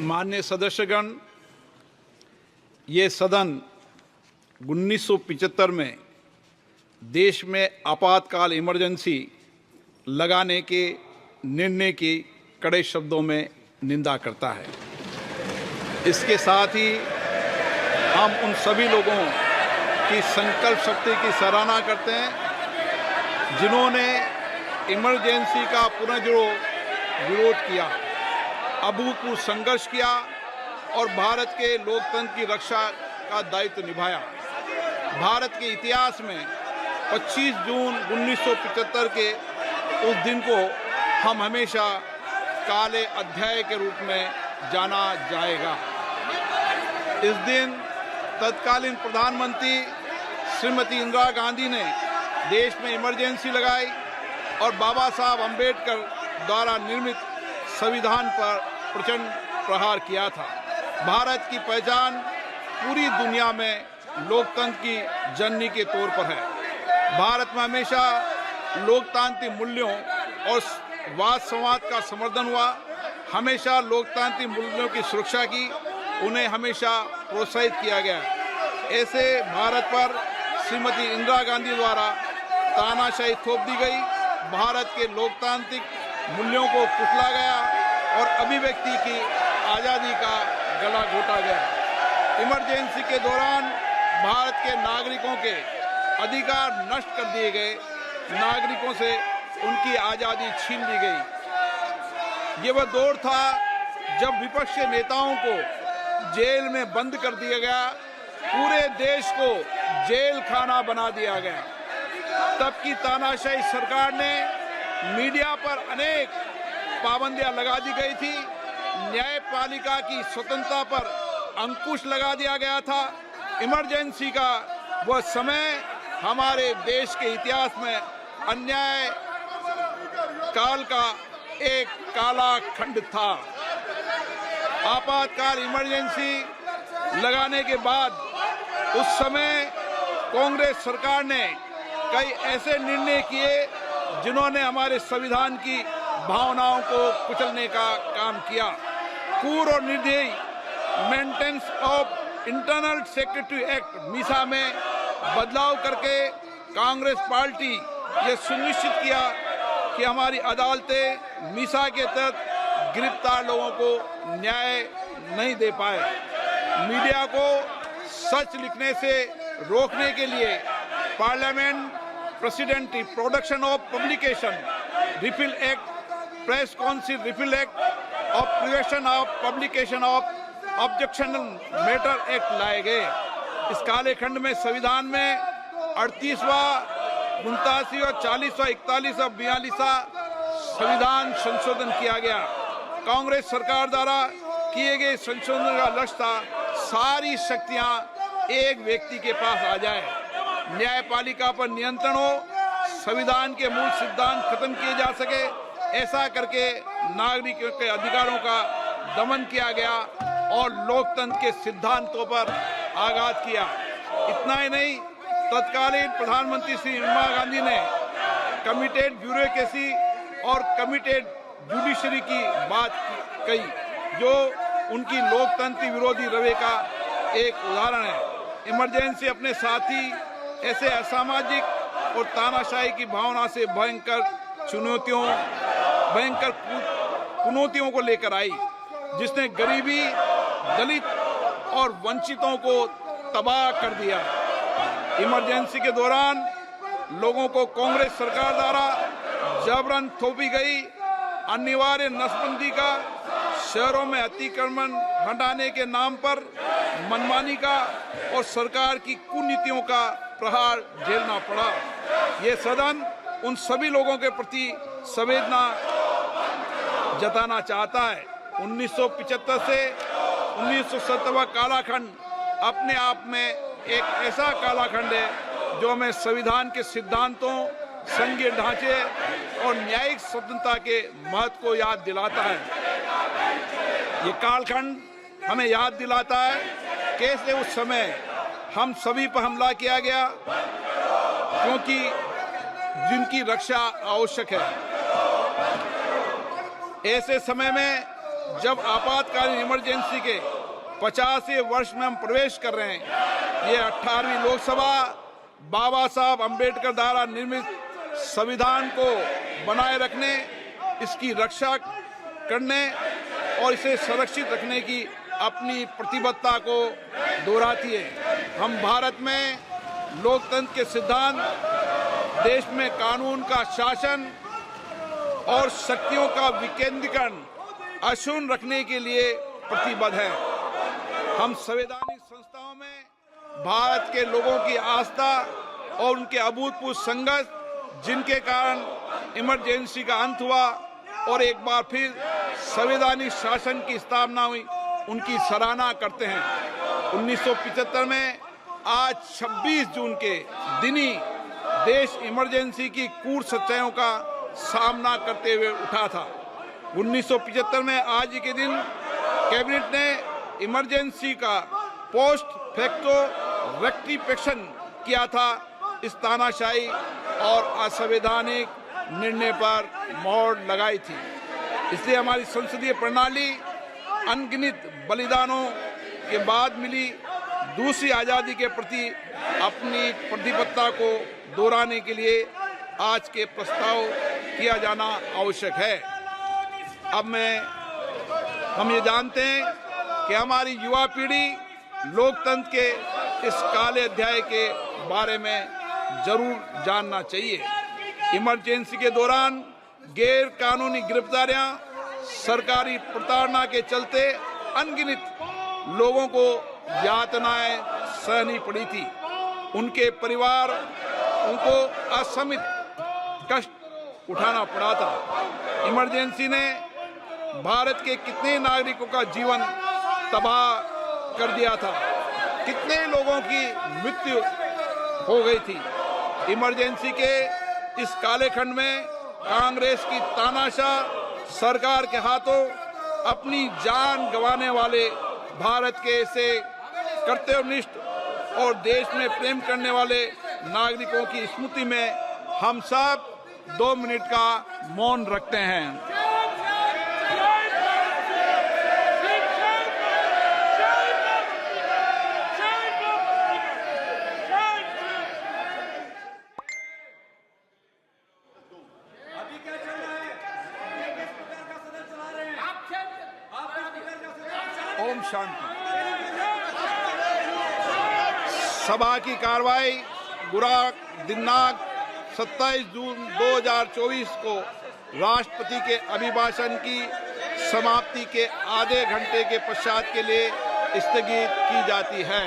माननीय सदस्यगण, ये सदन 1975 में देश में आपातकाल इमरजेंसी लगाने के निर्णय की कड़े शब्दों में निंदा करता है। इसके साथ ही हम उन सभी लोगों की संकल्प शक्ति की सराहना करते हैं जिन्होंने इमरजेंसी का पुनर्जुड़ो विरोध किया, अभूतपूर्व संघर्ष किया और भारत के लोकतंत्र की रक्षा का दायित्व निभाया। भारत के इतिहास में 25 जून 1975 के उस दिन को हम हमेशा काले अध्याय के रूप में जाना जाएगा। इस दिन तत्कालीन प्रधानमंत्री श्रीमती इंदिरा गांधी ने देश में इमरजेंसी लगाई और बाबा साहब अम्बेडकर द्वारा निर्मित संविधान पर प्रचंड प्रहार किया था। भारत की पहचान पूरी दुनिया में लोकतंत्र की जननी के तौर पर है। भारत में हमेशा लोकतांत्रिक मूल्यों और वाद संवाद का समर्थन हुआ, हमेशा लोकतांत्रिक मूल्यों की सुरक्षा की, उन्हें हमेशा प्रोत्साहित किया गया। ऐसे भारत पर श्रीमती इंदिरा गांधी द्वारा तानाशाही थोप दी गई, भारत के लोकतांत्रिक मूल्यों को कुचला गया और अभिव्यक्ति की आज़ादी का गला घोटा गया। इमरजेंसी के दौरान भारत के नागरिकों के अधिकार नष्ट कर दिए गए, नागरिकों से उनकी आज़ादी छीन ली गई। ये वह दौर था जब विपक्ष के नेताओं को जेल में बंद कर दिया गया, पूरे देश को जेल खाना बना दिया गया। तब की तानाशाही सरकार ने मीडिया पर अनेक पाबंदियां लगा दी गई थी, न्यायपालिका की स्वतंत्रता पर अंकुश लगा दिया गया था। इमरजेंसी का वह समय हमारे देश के इतिहास में अन्याय काल का एक काला खंड था। आपातकाल इमरजेंसी लगाने के बाद उस समय कांग्रेस सरकार ने कई ऐसे निर्णय किए जिन्होंने हमारे संविधान की भावनाओं को कुचलने का काम किया। क्रूर और निर्दयी maintenance of internal secretary act Misa में बदलाव करके कांग्रेस पार्टी ये सुनिश्चित किया कि हमारी अदालतें मीसा के तहत गिरफ्तार लोगों को न्याय नहीं दे पाए। मीडिया को सच लिखने से रोकने के लिए parliament president production of publication refill act, press council refill act और prevention of publication of objectionable matter act लाए गए। इस काले खंड में संविधान में 38वां, 89वां, 40वां, 41वां, 42वां संविधान संशोधन किया गया। कांग्रेस सरकार द्वारा किए गए संशोधन का लक्ष्य था सारी शक्तियां एक व्यक्ति के पास आ जाए, न्यायपालिका पर नियंत्रण हो, संविधान के मूल सिद्धांत खत्म किए जा सके। ऐसा करके नागरिकों के अधिकारों का दमन किया गया और लोकतंत्र के सिद्धांतों पर आघात किया। इतना ही नहीं, तत्कालीन प्रधानमंत्री श्री इंदिरा गांधी ने कमिटेड ब्यूरोक्रेसी और कमिटेड जुडिशरी की बात कही, जो उनकी लोकतंत्र विरोधी रवैये का एक उदाहरण है। इमरजेंसी अपने साथ ही ऐसे असामाजिक और तानाशाही की भावना से भयंकर चुनौतियों को लेकर आई, जिसने गरीबी, दलित और वंचितों को तबाह कर दिया। इमरजेंसी के दौरान लोगों को कांग्रेस सरकार द्वारा जबरन थोपी गई अनिवार्य नसबंदी का, शहरों में अतिक्रमण हटाने के नाम पर मनमानी का और सरकार की कुनीतियों का प्रहार झेलना पड़ा। ये सदन उन सभी लोगों के प्रति संवेदना जताना चाहता है। 1975 से 1970 कालाखंड अपने आप में एक ऐसा कालाखंड है जो हमें संविधान के सिद्धांतों, संघीय ढांचे और न्यायिक स्वतंत्रता के महत्व को याद दिलाता है। ये कालखंड हमें याद दिलाता है कैसे उस समय हम सभी पर हमला किया गया, क्योंकि जिनकी रक्षा आवश्यक है। ऐसे समय में जब आपातकालीन इमरजेंसी के 50वें वर्ष में हम प्रवेश कर रहे हैं, ये 18वीं लोकसभा बाबा साहब अंबेडकर द्वारा निर्मित संविधान को बनाए रखने, इसकी रक्षा करने और इसे सुरक्षित रखने की अपनी प्रतिबद्धता को दोहराती है। हम भारत में लोकतंत्र के सिद्धांत, देश में कानून का शासन और शक्तियों का विकेंद्रीकरण अक्षुण्ण रखने के लिए प्रतिबद्ध हैं। हम संवैधानिक संस्थाओं में भारत के लोगों की आस्था और उनके अभूतपूर्व संघर्ष, जिनके कारण इमरजेंसी का अंत हुआ और एक बार फिर संवैधानिक शासन की स्थापना हुई, उनकी सराहना करते हैं। 1975 में आज 26 जून के दिन ही देश इमरजेंसी की क्रूर सच्चाइयों का सामना करते हुए उठा था। 1975 में आज ही के दिन कैबिनेट ने इमरजेंसी का पोस्ट फैक्टो रेक्टिफिकेशन किया था। इस तानाशाही और असंवैधानिक निर्णय पर मोहर लगाई थी। इसलिए हमारी संसदीय प्रणाली अनगिनत बलिदानों के बाद मिली दूसरी आज़ादी के प्रति अपनी प्रतिबद्धता को दोहराने के लिए आज के प्रस्ताव किया जाना आवश्यक है। अब हम ये जानते हैं कि हमारी युवा पीढ़ी लोकतंत्र के इस काले अध्याय के बारे में जरूर जानना चाहिए। इमरजेंसी के दौरान गैर कानूनी गिरफ्तारियां, सरकारी प्रताड़ना के चलते अनगिनत लोगों को यातनाएं सहनी पड़ी थी। उनके परिवार उनको असमित कष्ट उठाना पड़ा था। इमरजेंसी ने भारत के कितने नागरिकों का जीवन तबाह कर दिया था, कितने लोगों की मृत्यु हो गई थी। इमरजेंसी के इस काले खंड में कांग्रेस की तानाशाह सरकार के हाथों अपनी जान गंवाने वाले भारत के ऐसे कर्तव्यनिष्ठ और देश में प्रेम करने वाले नागरिकों की स्मृति में हम सब 2 मिनट का मौन रखते हैं। ओम शांति। सभा की कार्रवाई दिनांक 27 जून 2024 को राष्ट्रपति के अभिभाषण की समाप्ति के आधे घंटे के पश्चात के लिए स्थगित की जाती है।